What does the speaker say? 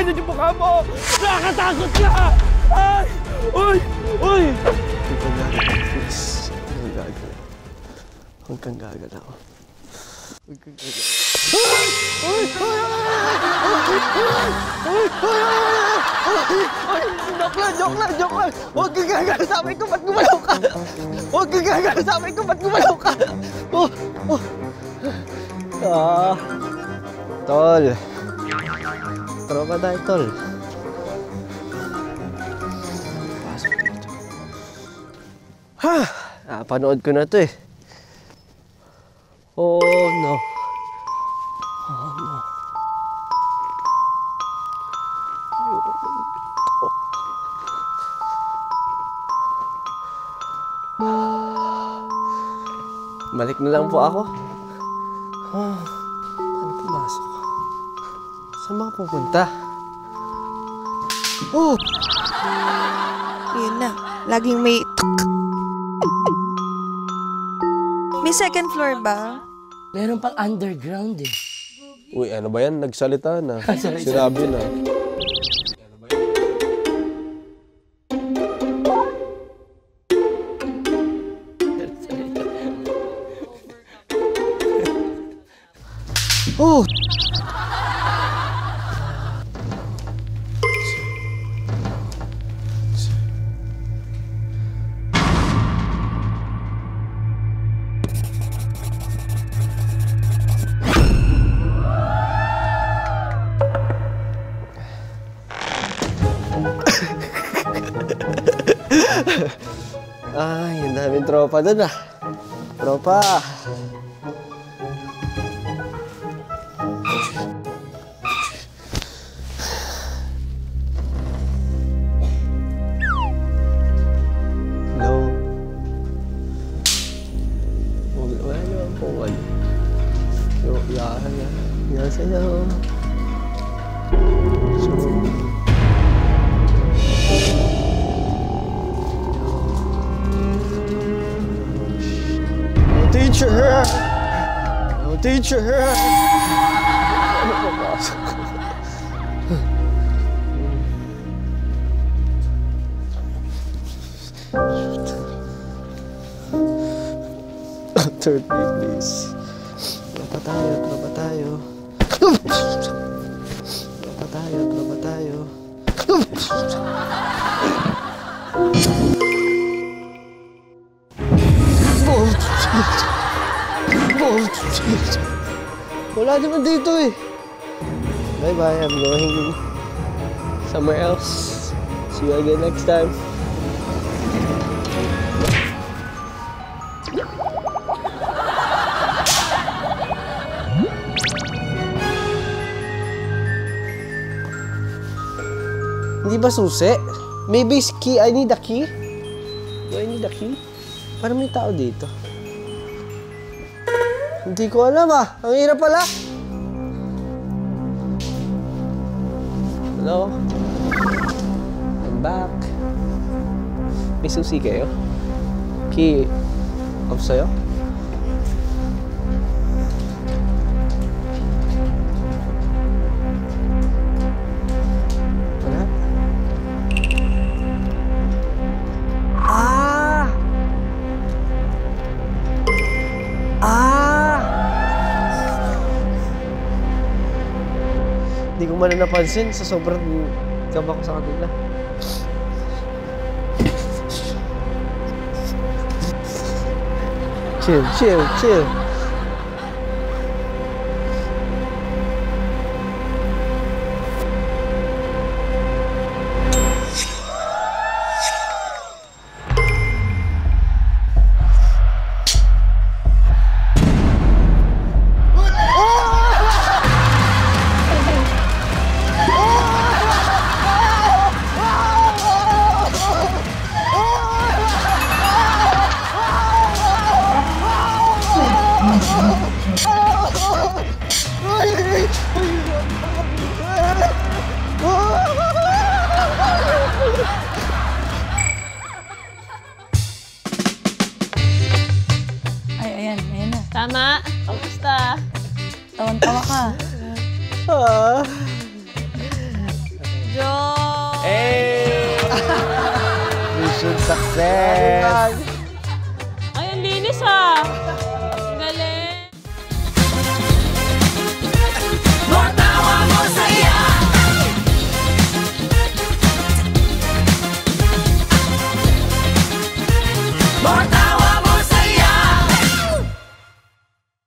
ganyan yung mukha mo! Nakakatakot ka! Ay! Uy! Uy! Huwag kang gagalaw, please. Huwag kang gagalaw. Huwag kang gagalaw. Uy! Uy! Joke lang! Huwag kang gagalaw sa amin ko, ba't gumalaw ka? Huwag kang gagalaw sa amin ko, ba't gumalaw ka? Tol. Tropa tayo, tol. Pasok dito. Panood ko na to eh. Oh no. Oh no. Balik na lang po ako. Paano pumasok? Saan mga pupunta? Oh! Yun na. Laging may May second floor ba? Meron pang underground eh. Uy, ano ba yan? Nagsalita na. Sinabi na. Oh! Ay, ang daming tropa doon ah. Tropa! Hello? Wala naman po ano. Yasayo. Teacher! No teacher! Ano pa pasok ko? Third day, please. Tropa tayo. Tropa tayo. Wala naman dito eh. Bye-bye, I'm going somewhere else. See you again next time. Hindi ba susi? Maybe it's key. I need a key. Do I need a key? Parang may tao dito. Hindi ko alam ah. Ang hirap pala. Hello? I'm back. May susi kayo? Key off sa'yo? Wala? Hindi ko man napansin sa sobrang kaba ko sa kanila. Chill. Ayan na. Tama. Kamusta? Tawan-tawa ka. Joe! Hey! Mission success! Ay, ang linis ah. Ang galing. Bata!